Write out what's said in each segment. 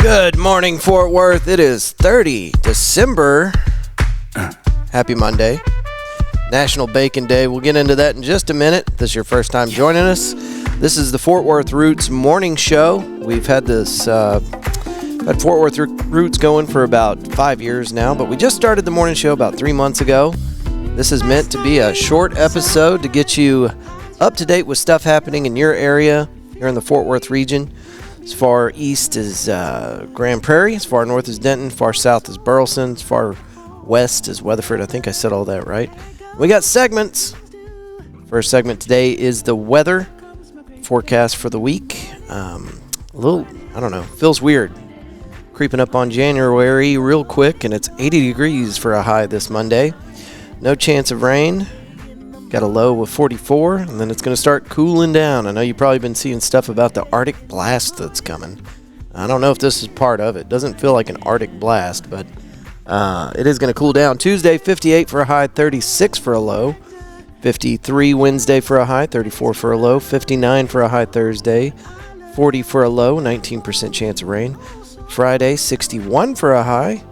Good morning, Fort Worth. It is 30 December. Happy Monday. National Bacon Day. We'll get into that in just a minute. If this is your first time joining us, this is the Fort Worth Roots Morning Show. We've had this had Fort Worth Roots going for about 5 years now, but we just started the morning show about 3 months ago. This is meant to be a short episode to get you up to date with stuff happening in your area here in the Fort Worth region. As far east as Grand Prairie, as far north as Denton, far south as Burleson, as far west as Weatherford. I think I said all that right. We got segments. First segment today is the weather forecast for the week. I don't know, feels weird. Creeping up on January real quick, and it's 80 degrees for a high this Monday. No chance of rain. Got a low of 44, and then it's going to start cooling down. I know you've probably been seeing stuff about the Arctic blast that's coming. I don't know if this is part of it. Doesn't feel like an Arctic blast, but it is going to cool down. Tuesday, 58 for a high, 36 for a low. 53 Wednesday for a high, 34 for a low. 59 for a high Thursday, 40 for a low, 19% chance of rain. Friday, 61 for a high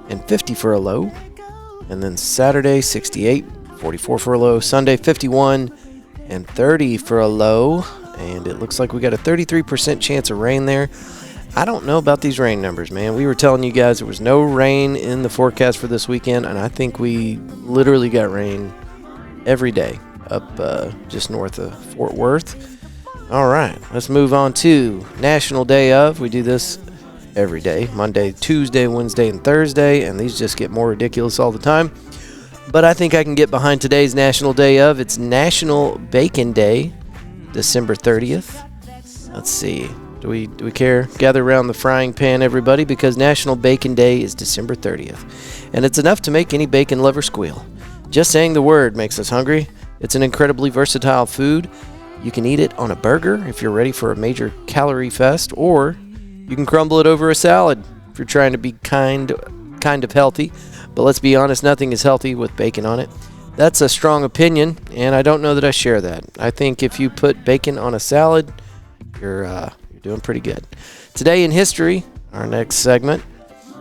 and 50 for a low. And then Saturday, 68. 44 for a low. Sunday, 51 and 30 for a low. And it looks like we got a 33% chance of rain there. I don't know about these rain numbers, man. We were telling you guys there was no rain in the forecast for this weekend, and I think we literally got rain every day up just north of Fort Worth. All right, let's move on to National Day of. We do this every day, Monday, Tuesday, Wednesday, and Thursday, and these just get more ridiculous all the time. But I think I can get behind today's National Day of. It's National Bacon Day, December 30th. Let's see. Do we care? Gather around the frying pan, everybody, because National Bacon Day is December 30th. And it's enough to make any bacon lover squeal. Just saying the word makes us hungry. It's an incredibly versatile food. You can eat it on a burger if you're ready for a major calorie fest, or you can crumble it over a salad if you're trying to be kind of healthy. But let's be honest, nothing is healthy with bacon on it. That's a strong opinion, and I don't know that I share that. I think if you put bacon on a salad, you're doing pretty good. Today in history, our next segment,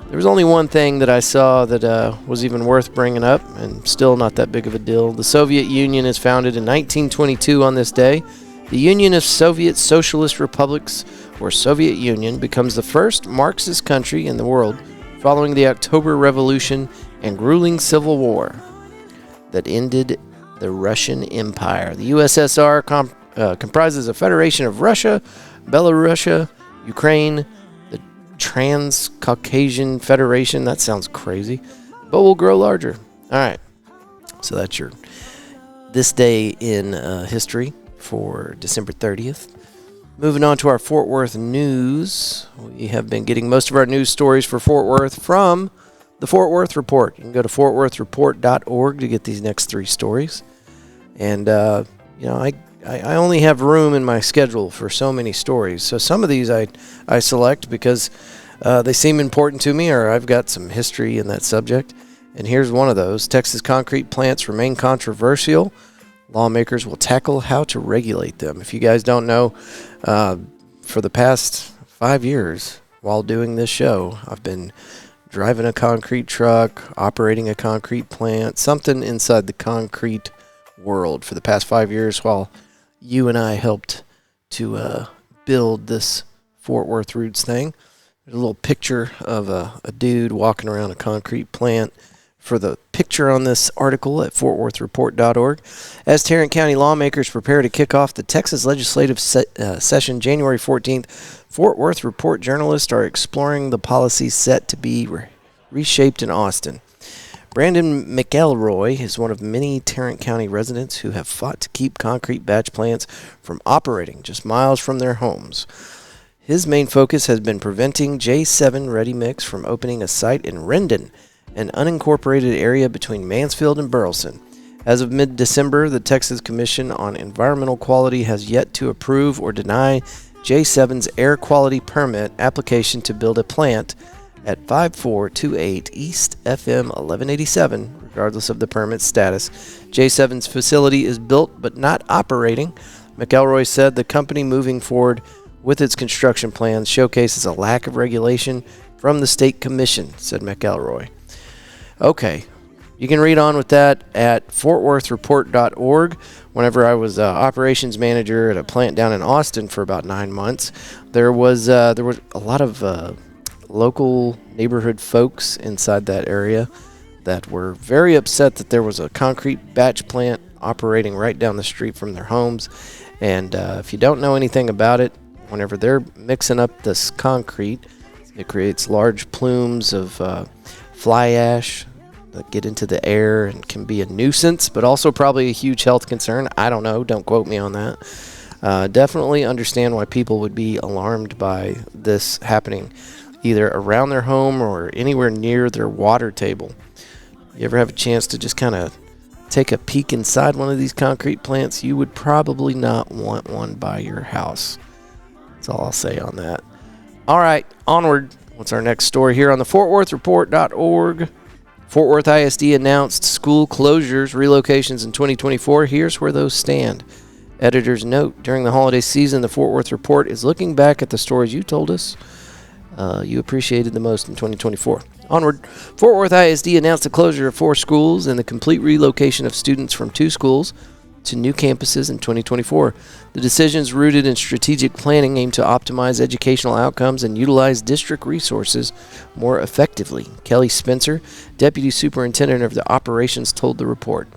there was only one thing that I saw that was even worth bringing up, and still not that big of a deal. The Soviet Union is founded in 1922 on this day. The Union of Soviet Socialist Republics, or Soviet Union, becomes the first Marxist country in the world following the October Revolution and grueling civil war that ended the Russian Empire. The USSR comprises a federation of Russia, Belarus, Ukraine, the Transcaucasian Federation. That sounds crazy, but will grow larger. All right, so that's your this day in history for December 30th. Moving on to our Fort Worth news. We have been getting most of our news stories for Fort Worth from the Fort Worth Report. You can go to fortworthreport.org to get these next three stories. And, I only have room in my schedule for so many stories. So some of these I select because they seem important to me, or I've got some history in that subject. And here's one of those. Texas concrete plants remain controversial. Lawmakers will tackle how to regulate them. If you guys don't know, for the past 5 years while doing this show, I've been driving a concrete truck, operating a concrete plant, something inside the concrete world for the past 5 years while you and I helped to build this Fort Worth Roots thing. There's a little picture of a dude walking around a concrete plant for the picture on this article at fortworthreport.org. As Tarrant County lawmakers prepare to kick off the Texas legislative session January 14th, Fort Worth Report journalists are exploring the policies set to be reshaped in Austin. Brandon McElroy is one of many Tarrant County residents who have fought to keep concrete batch plants from operating just miles from their homes. His main focus has been preventing J7 Ready Mix from opening a site in Rendon, an unincorporated area between Mansfield and Burleson. As of mid-December, the Texas Commission on Environmental Quality has yet to approve or deny J7's air quality permit application to build a plant at 5428 East FM 1187, regardless of the permit status. J7's facility is built but not operating. McElroy said the company moving forward with its construction plans showcases a lack of regulation from the state commission, said McElroy. Okay, you can read on with that at fortworthreport.org. Whenever I was operations manager at a plant down in Austin for about 9 months, there was a lot of local neighborhood folks inside that area that were very upset that there was a concrete batch plant operating right down the street from their homes. And if you don't know anything about it, whenever they're mixing up this concrete, it creates large plumes of fly ash that get into the air and can be a nuisance, but also probably a huge health concern. I don't know. Don't quote me on that. Definitely understand why people would be alarmed by this happening either around their home or anywhere near their water table. You ever have a chance to just kind of take a peek inside one of these concrete plants? You would probably not want one by your house. That's all I'll say on that. All right, onward. What's our next story here on the fortworthreport.org? Fort Worth ISD announced school closures, relocations in 2024. Here's where those stand. Editor's note, during the holiday season, the Fort Worth Report is looking back at the stories you told us you appreciated the most in 2024. Onward. Fort Worth ISD announced the closure of 4 schools and the complete relocation of students from 2 schools to new campuses in 2024. The decisions, rooted in strategic planning, aim to optimize educational outcomes and utilize district resources more effectively. Kelly Spencer, Deputy Superintendent of the Operations, told the report.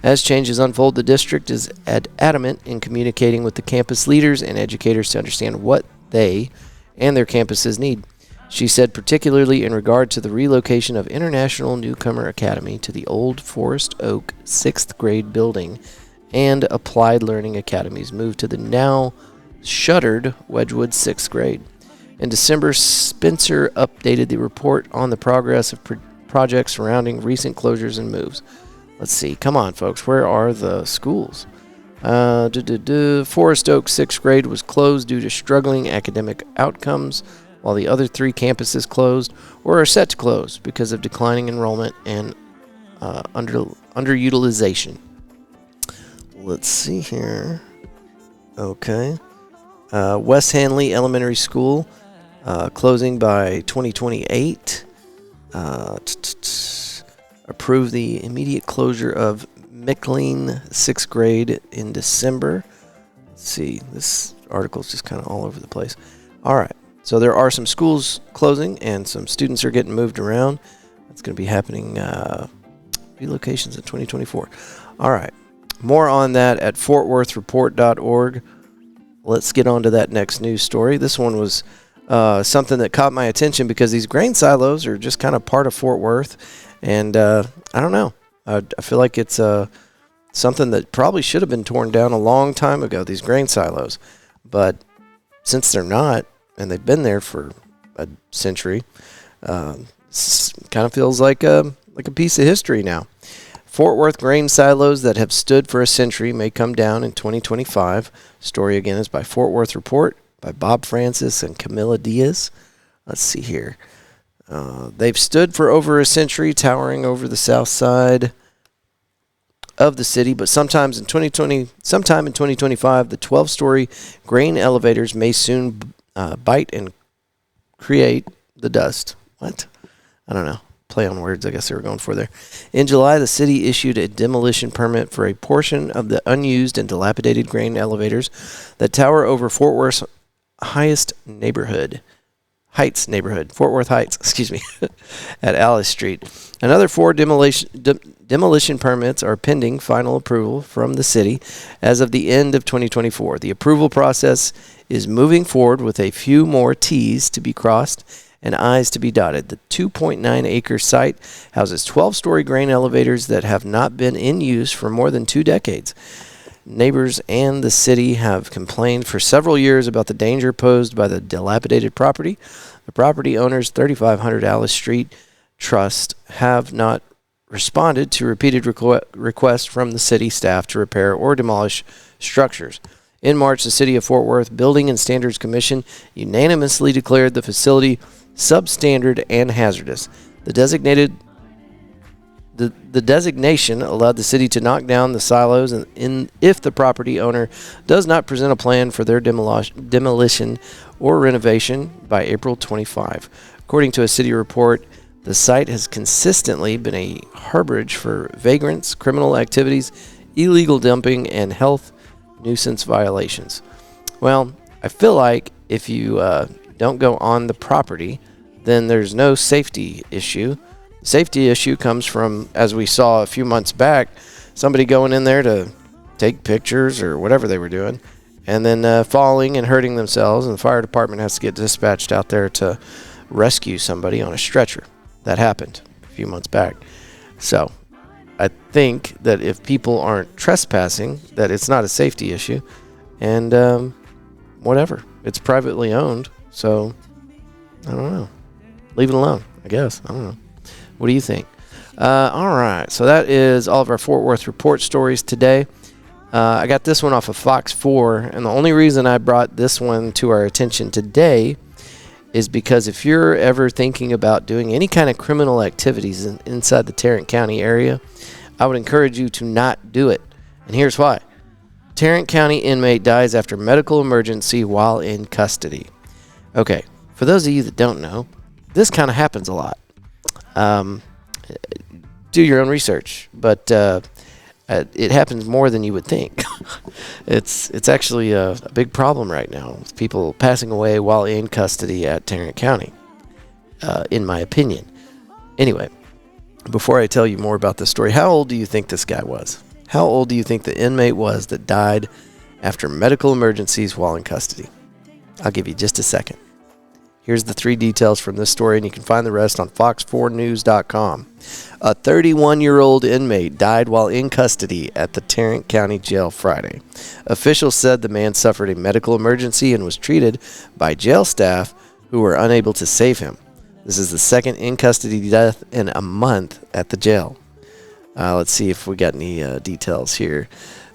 As changes unfold, the district is adamant in communicating with the campus leaders and educators to understand what they and their campuses need. She said, particularly in regard to the relocation of International Newcomer Academy to the old Forest Oak 6th grade building and Applied Learning Academy's move to the now shuttered Wedgwood 6th grade. In December, Spencer updated the report on the progress of projects surrounding recent closures and moves. Let's see. Come on, folks. Where are the schools? Forest Oak 6th grade was closed due to struggling academic outcomes, while the other 3 campuses closed or are set to close because of declining enrollment and underutilization. Let's see here. Okay. West Hanley Elementary School closing by 2028. Approve the immediate closure of McLean 6th grade in December. Let's see. This article's just kind of all over the place. All right. So there are some schools closing and some students are getting moved around. That's going to be happening, relocations in 2024. All right. More on that at fortworthreport.org. Let's get on to that next news story. This one was something that caught my attention because these grain silos are just kind of part of Fort Worth. And I don't know. I feel like it's something that probably should have been torn down a long time ago, these grain silos. But since they're not, and they've been there for a century, kind of feels like a piece of history now. Fort Worth grain silos that have stood for a century may come down in 2025. Story again is by Fort Worth Report by Bob Francis and Camilla Diaz. Let's see here. They've stood for over a century, towering over the south side of the city, but sometime in 2025, the 12-story grain elevators may soon bite and create the dust. What? I don't know. Play on words, I guess they were going for there. In July, the city issued a demolition permit for a portion of the unused and dilapidated grain elevators that tower over Fort Worth's Heights neighborhood, Fort Worth Heights, at Alice Street. Another 4 demolition permits are pending final approval from the city as of the end of 2024. The approval process is moving forward with a few more T's to be crossed and I's to be dotted. The 2.9-acre site houses 12-story grain elevators that have not been in use for more than 2 decades. Neighbors and the city have complained for several years about the danger posed by the dilapidated property. The property owners, 3500 Alice Street Trust, have not responded to repeated requests from the city staff to repair or demolish structures. In March, the City of Fort Worth Building and Standards Commission unanimously declared the facility substandard and hazardous. The The designation allowed the city to knock down the silos if the property owner does not present a plan for their demolition or renovation by April 25. According to a city report, the site has consistently been a harborage for vagrants, criminal activities, illegal dumping, and health nuisance violations. Well, I feel like if you don't go on the property, then there's no safety issue. The safety issue comes from, as we saw a few months back, somebody going in there to take pictures or whatever they were doing, and then falling and hurting themselves, and the fire department has to get dispatched out there to rescue somebody on a stretcher. That happened a few months back. So I think that if people aren't trespassing, that it's not a safety issue, and whatever. It's privately owned, so I don't know. Leave it alone, I guess. I don't know. What do you think? All right, so that is all of our Fort Worth report stories today. I got this one off of Fox 4, and the only reason I brought this one to our attention today is because if you're ever thinking about doing any kind of criminal activities inside the Tarrant County area, I would encourage you to not do it. And here's why. Tarrant County inmate dies after medical emergency while in custody. Okay, for those of you that don't know, this kind of happens a lot. Do your own research, but it happens more than you would think. It's actually a big problem right now with people passing away while in custody at Tarrant County, in my opinion. Anyway, before I tell you more about this story, how old do you think this guy was? How old do you think the inmate was that died after medical emergencies while in custody? I'll give you just a second. Here's the 3 details from this story, and you can find the rest on fox4news.com. A 31-year-old inmate died while in custody at the Tarrant County Jail Friday. Officials said the man suffered a medical emergency and was treated by jail staff who were unable to save him. This is the second in-custody death in a month at the jail. Let's see if we got any details here.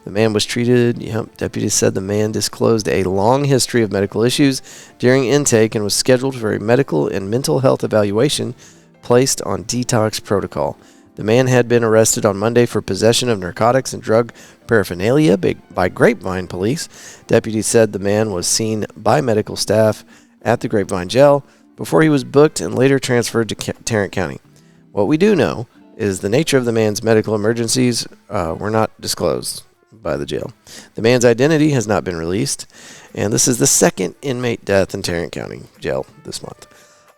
The man was treated. Deputies said the man disclosed a long history of medical issues during intake and was scheduled for a medical and mental health evaluation placed on detox protocol. The man had been arrested on Monday for possession of narcotics and drug paraphernalia by Grapevine police. Deputies said the man was seen by medical staff at the Grapevine jail before he was booked and later transferred to Tarrant County. What we do know is the nature of the man's medical emergencies were not disclosed by the jail. The man's identity has not been released, and this is the second inmate death in Tarrant County Jail this month.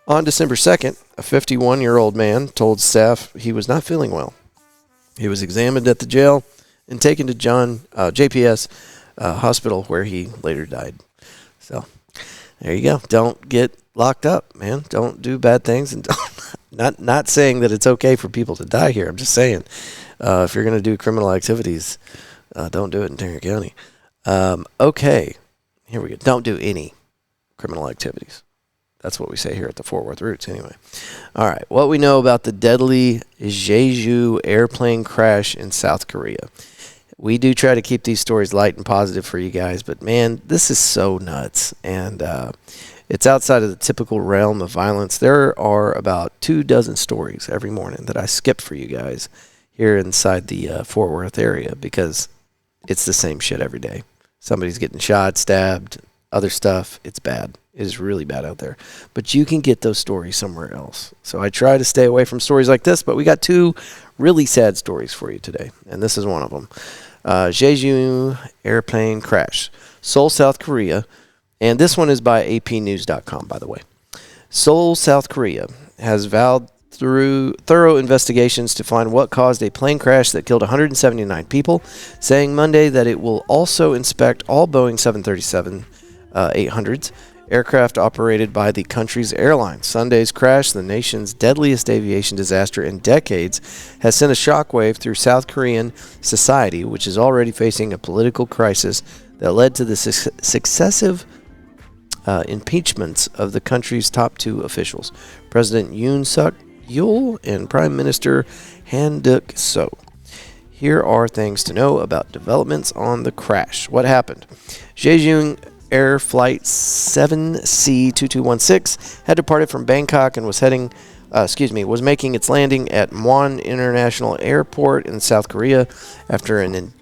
On December 2nd, a 51-year-old man told staff he was not feeling well. He was examined at the jail and taken to JPS hospital, where he later died. So there you go. Don't get locked up, man. Don't do bad things, and not saying that it's okay for people to die here. I'm just saying if you're going to do criminal activities, don't do it in Tarrant County. Okay, here we go. Don't do any criminal activities. That's what we say here at the Fort Worth Roots anyway. All right, what we know about the deadly Jeju airplane crash in South Korea. We do try to keep these stories light and positive for you guys, but man, this is so nuts. And it's outside of the typical realm of violence. There are about 24 stories every morning that I skip for you guys here inside the Fort Worth area because it's the same shit every day. Somebody's getting shot, stabbed, other stuff. It's bad. It is really bad out there. But you can get those stories somewhere else. So I try to stay away from stories like this, but we got 2 really sad stories for you today, and this is one of them. Jeju airplane crash. Seoul, South Korea. And this one is by apnews.com, by the way. Seoul, South Korea has vowed through thorough investigations to find what caused a plane crash that killed 179 people, saying Monday that it will also inspect all Boeing 737-800s, aircraft operated by the country's airline. Sunday's crash, the nation's deadliest aviation disaster in decades, has sent a shockwave through South Korean society, which is already facing a political crisis that led to the successive impeachments of the country's top 2 officials, President Yoon Suk-yeol and Prime Minister Han Duck-seo. Here are things to know about developments on the crash. What happened? Jeju Air Flight 7C2216 had departed from Bangkok and was heading was making its landing at Muan International Airport in South Korea after an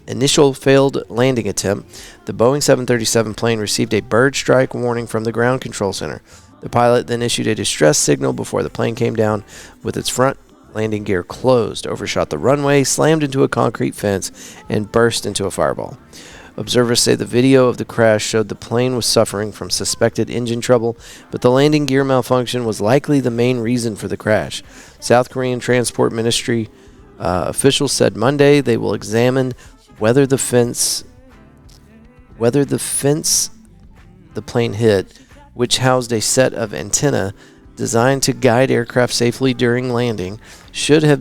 initial failed landing attempt. The Boeing 737 plane received a bird strike warning from the ground control center. The pilot then issued a distress signal before the plane came down with its front landing gear closed, overshot the runway, slammed into a concrete fence, and burst into a fireball. Observers say the video of the crash showed the plane was suffering from suspected engine trouble, but the landing gear malfunction was likely the main reason for the crash. South Korean Transport Ministry officials said Monday they will examine whether the fence the plane hit, which housed a set of antennae designed to guide aircraft safely during landing, should have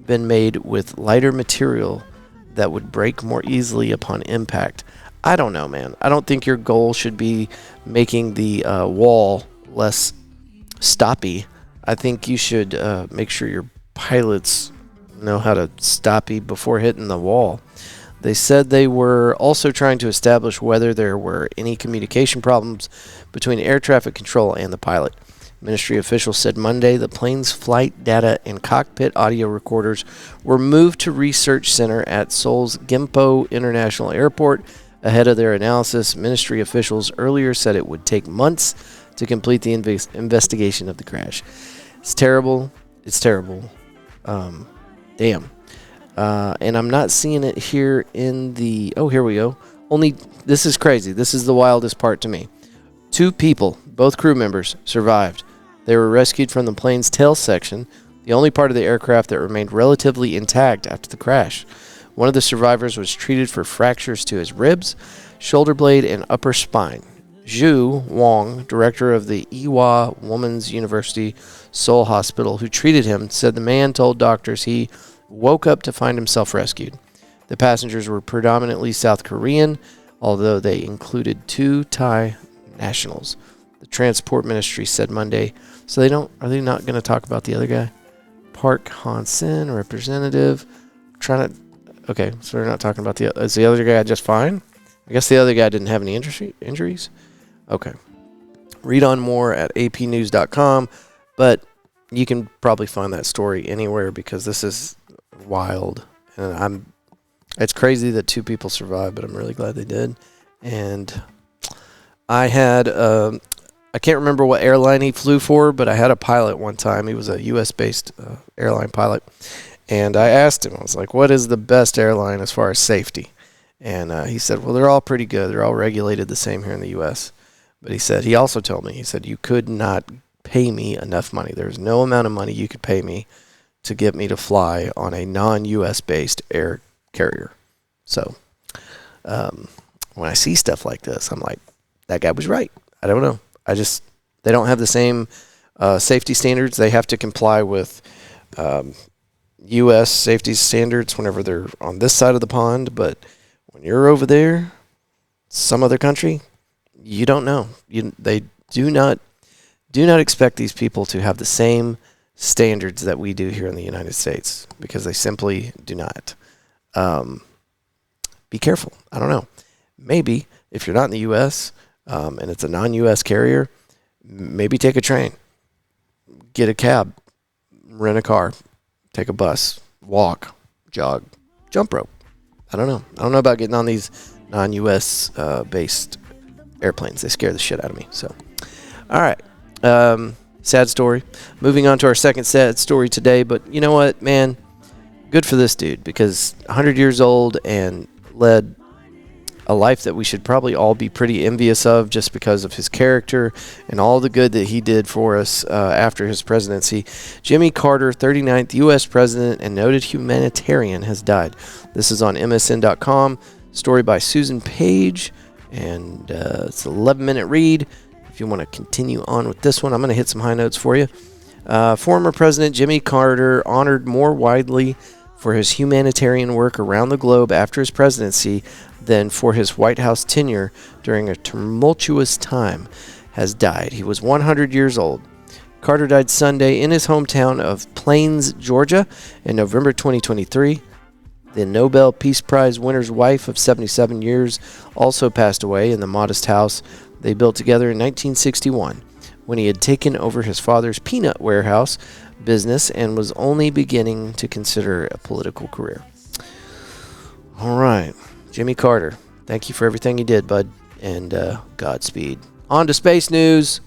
been made with lighter material that would break more easily upon impact. I don't know, man. I don't think your goal should be making the wall less stoppy. I think you should make sure your pilots know how to stoppy before hitting the wall. They said they were also trying to establish whether there were any communication problems between air traffic control and the pilot. Ministry officials said Monday the plane's flight data and cockpit audio recorders were moved to Research Center at Seoul's Gimpo International Airport ahead of their analysis. Ministry officials earlier said it would take months to complete the investigation of the crash. It's terrible. It's terrible. Damn. And I'm not seeing it here in the... Oh, here we go. This is crazy. This is the wildest part to me. 2 people, both crew members, survived. They were rescued from the plane's tail section, the only part of the aircraft that remained relatively intact after the crash. One of the survivors was treated for fractures to his ribs, shoulder blade, and upper spine. Zhu Wang, director of the Ewha Women's University Seoul Hospital, who treated him, said the man told doctors he woke up to find himself rescued. The passengers were predominantly South Korean, although they included 2 Thai nationals. The Transport Ministry said Monday. So are they not going to talk about the other guy? Park Han-sen, representative. Okay, so they're not talking about is the other guy just fine? I guess the other guy didn't have any injuries. Okay. Read on more at apnews.com, but you can probably find that story anywhere because this is wild. And it's crazy that 2 people survived, but I'm really glad they did. And I had, I can't remember what airline he flew for, but I had a pilot one time. He was a U.S.-based airline pilot. And I asked him, I was like, what is the best airline as far as safety? And he said, well, they're all pretty good. They're all regulated the same here in the U.S. But he also told me, you could not pay me enough money. There's no amount of money you could pay me to get me to fly on a non-U.S.-based air carrier. So when I see stuff like this, I'm like, that guy was right. I don't know. They don't have the same safety standards. They have to comply with U.S. safety standards whenever they're on this side of the pond. But when you're over there, some other country, you don't know. They do not expect these people to have the same standards that we do here in the United States because they simply do not. Be careful. I don't know. Maybe if you're not in the U.S., and it's a non-U.S. carrier, maybe take a train, get a cab, rent a car, take a bus, walk, jog, jump rope. I don't know. I don't know about getting on these non-U.S. Based airplanes. They scare the shit out of me. So, all right. Sad story. Moving on to our second sad story today. But you know what, man? Good for this dude because 100 years old and led a life that we should probably all be pretty envious of just because of his character and all the good that he did for us after his presidency. Jimmy Carter, 39th U.S. president and noted humanitarian, has died. This is on MSN.com. Story by Susan Page, and it's an 11-minute read. If you want to continue on with this one, I'm going to hit some high notes for you. Former President Jimmy Carter honored more widely for his humanitarian work around the globe after his presidency than for his White House tenure during a tumultuous time, has died. He was 100 years old. Carter died Sunday in his hometown of Plains, Georgia, in November 2023. The Nobel Peace Prize winner's wife of 77 years also passed away in the modest house they built together in 1961. when he had taken over his father's peanut warehouse business and was only beginning to consider a political career. All right, Jimmy Carter, thank you for everything you did, bud, and Godspeed. On to space news.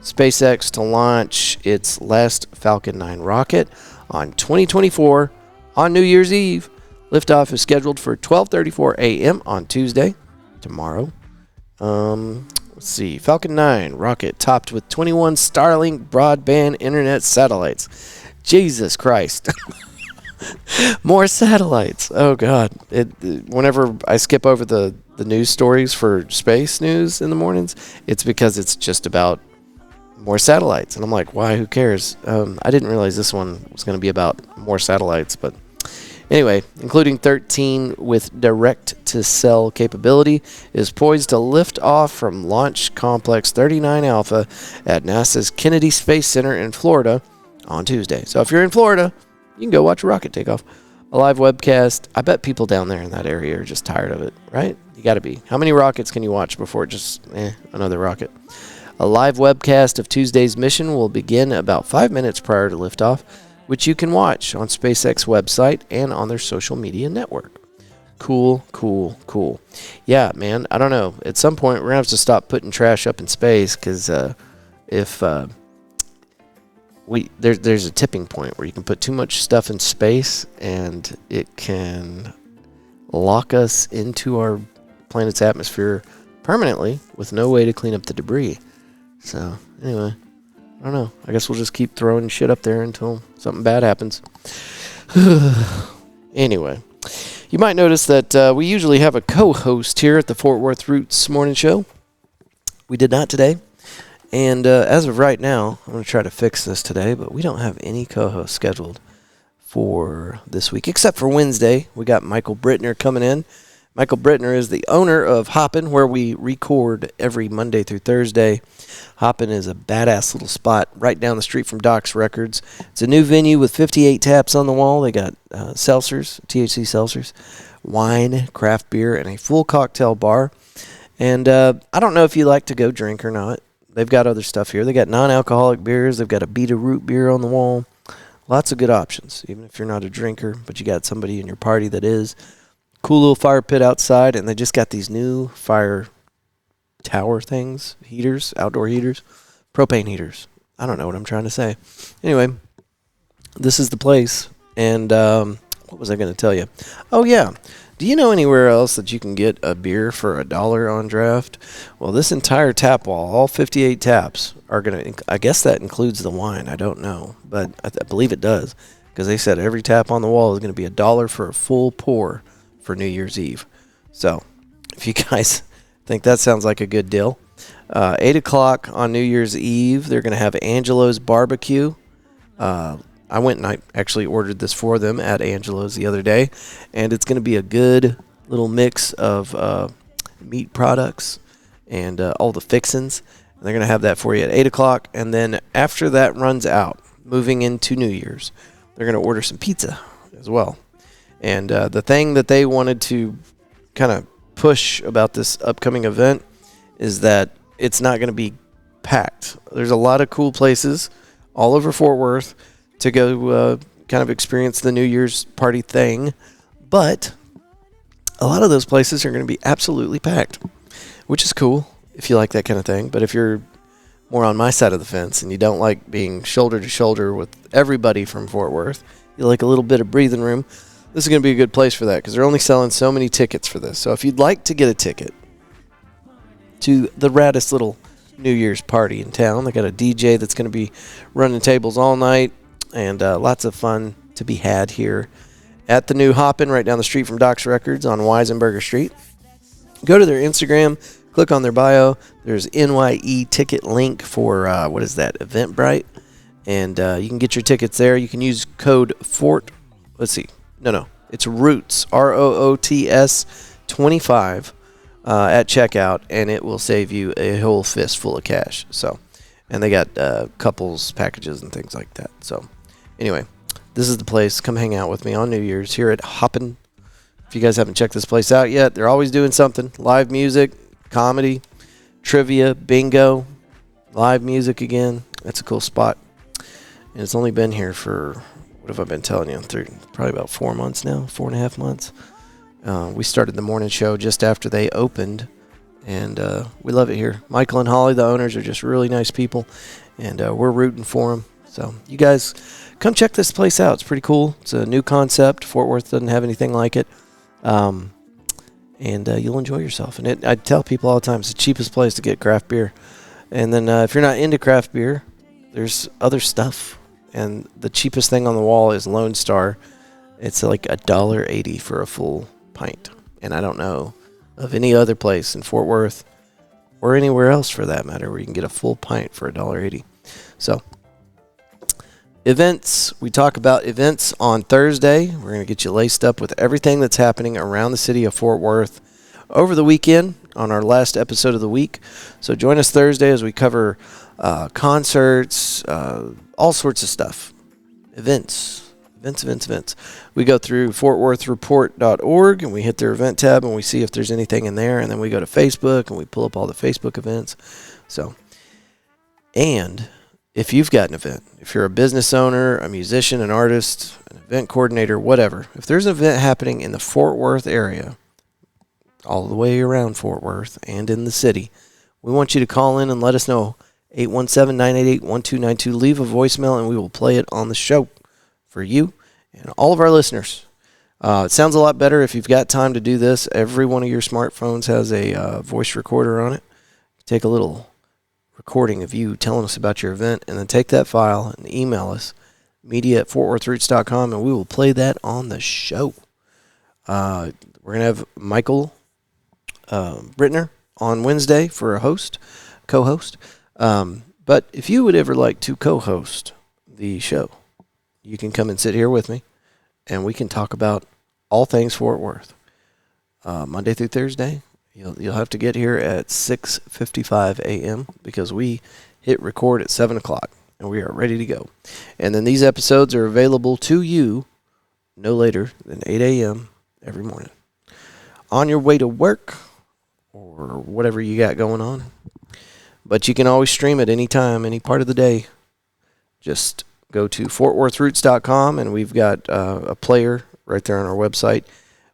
SpaceX to launch its last Falcon 9 rocket on 2024 on New Year's Eve. Liftoff is scheduled for 12:34 a.m. on Tuesday, tomorrow. Let's see. Falcon 9 rocket topped with 21 Starlink broadband internet satellites. Jesus Christ. More satellites. Oh, God. Whenever I skip over the news stories for space news in the mornings, it's because it's just about more satellites. And I'm like, why? Who cares? I didn't realize this one was going to be about more satellites. But anyway, including 13 with direct-to-cell capability, is poised to lift off from Launch Complex 39 Alpha at NASA's Kennedy Space Center in Florida on Tuesday. So if you're in Florida, you can go watch a rocket take off. A live webcast. I bet people down there in that area are just tired of it, right? You got to be. How many rockets can you watch before just, another rocket? A live webcast of Tuesday's mission will begin about 5 minutes prior to liftoff, which you can watch on SpaceX website and on their social media network. Cool, cool, cool. Yeah, man, I don't know. At some point, we're going to have to stop putting trash up in space because if there's a tipping point where you can put too much stuff in space and it can lock us into our planet's atmosphere permanently with no way to clean up the debris. So, anyway, I don't know. I guess we'll just keep throwing shit up there until something bad happens. Anyway, you might notice that we usually have a co-host here at the Fort Worth Roots Morning Show. We did not today. And as of right now, I'm going to try to fix this today, but we don't have any co-hosts scheduled for this week, except for Wednesday. We got Michael Brittner coming in. Michael Brittner is the owner of Hoppin', where we record every Monday through Thursday. Hoppin' is a badass little spot right down the street from Doc's Records. It's a new venue with 58 taps on the wall. They got seltzers, THC seltzers, wine, craft beer, and a full cocktail bar. And I don't know if you like to go drink or not. They've got other stuff here. They got non-alcoholic beers. They've got a Beta Root beer on the wall. Lots of good options, even if you're not a drinker, but you got somebody in your party that is. Cool little fire pit outside, and they just got these new fire tower things, heaters, outdoor heaters, propane heaters. I don't know what I'm trying to say. Anyway, this is the place, and what was I going to tell you? Oh, yeah. Do you know anywhere else that you can get a beer for $1 on draft? Well, this entire tap wall, all 58 taps, are going to, I guess that includes the wine. I don't know, but I believe it does, because they said every tap on the wall is going to be $1 for a full pour for New Year's Eve. So if you guys think that sounds like a good deal, 8 o'clock on New Year's Eve, they're going to have Angelo's Barbecue. I went and I actually ordered this for them at Angelo's the other day, and it's going to be a good little mix of meat products and all the fixins. And they're going to have that for you at 8 o'clock, and then after that runs out, moving into New Year's, they're going to order some pizza as well. And the thing that they wanted to kind of push about this upcoming event is that it's not going to be packed. There's a lot of cool places all over Fort Worth to go kind of experience the New Year's party thing, but a lot of those places are going to be absolutely packed, which is cool if you like that kind of thing. But if you're more on my side of the fence and you don't like being shoulder to shoulder with everybody from Fort Worth, you like a little bit of breathing room, this is going to be a good place for that, because they're only selling so many tickets for this. So if you'd like to get a ticket to the raddest little New Year's party in town, they got a DJ that's going to be running tables all night, and lots of fun to be had here at the new Hoppin' right down the street from Doc's Records on Weisenberger Street. Go to their Instagram, click on their bio. There's NYE ticket link for, Eventbrite. And you can get your tickets there. You can use code FORT. It's ROOTS, ROOTS 25 at checkout, and it will save you a whole fistful of cash. So, and they got couples packages and things like that. So, anyway, this is the place. Come hang out with me on New Year's here at Hoppin'. If you guys haven't checked this place out yet, they're always doing something. Live music, comedy, trivia, bingo, live music again. That's a cool spot. And it's only been here for, what have I been telling you? Probably about 4 months now, 4.5 months. We started the morning show just after they opened, and we love it here. Michael and Holly, the owners, are just really nice people, and we're rooting for them. So you guys come check this place out. It's pretty cool. It's a new concept. Fort Worth doesn't have anything like it. And you'll enjoy yourself. And I tell people all the time, it's the cheapest place to get craft beer. And then if you're not into craft beer, there's other stuff. And the cheapest thing on the wall is Lone Star. It's like $1.80 for a full pint. And I don't know of any other place in Fort Worth or anywhere else for that matter where you can get a full pint for $1.80. So, events. We talk about events on Thursday. We're going to get you laced up with everything that's happening around the city of Fort Worth over the weekend on our last episode of the week. So join us Thursday as we cover concerts, all sorts of stuff. Events. We go through fortworthreport.org and we hit their event tab and we see if there's anything in there. And then we go to Facebook and we pull up all the Facebook events. So, and if you've got an event, if you're a business owner, a musician, an artist, an event coordinator, whatever, if there's an event happening in the Fort Worth area, all the way around Fort Worth and in the city, we want you to call in and let us know. 817-988-1292. Leave a voicemail and we will play it on the show for you and all of our listeners. It sounds a lot better if you've got time to do this. Every one of your smartphones has a voice recorder on it. Take a little recording of you telling us about your event, and then take that file and email us, media@fortworthroots.com, and we will play that on the show. We're going to have Michael Brittner on Wednesday for a co-host. But if you would ever like to co-host the show, you can come and sit here with me, and we can talk about all things Fort Worth. Monday through Thursday. You'll have to get here at 6:55 a.m. because we hit record at 7 o'clock, and we are ready to go. And then these episodes are available to you no later than 8 a.m. every morning. On your way to work or whatever you got going on. But you can always stream it anytime, any part of the day. Just go to fortworthroots.com, and we've got a player right there on our website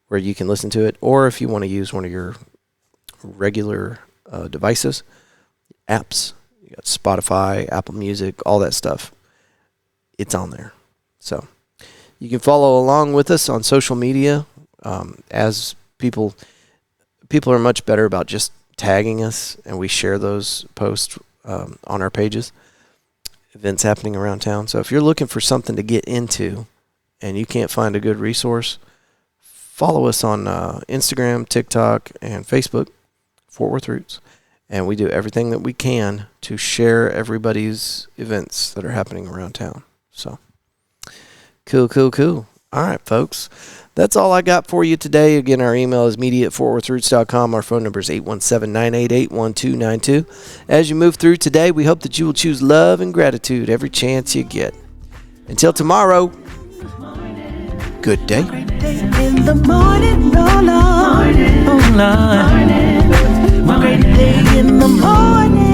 where you can listen to it. Or if you want to use one of your regular devices, apps, you got Spotify, Apple Music, all that stuff, it's on there. So you can follow along with us on social media. As people are much better about just tagging us, and we share those posts on our pages, events happening around town. So if you're looking for something to get into and you can't find a good resource, follow us on Instagram, TikTok, and Facebook, Fort Worth Roots, and we do everything that we can to share everybody's events that are happening around town. So, cool. All right, folks. That's all I got for you today. Again, our email is media@fortworthroots.com. Our phone number is 817-988-1292. As you move through today, we hope that you will choose love and gratitude every chance you get. Until tomorrow, good day. In the morning, oh Lord. Great day in the morning.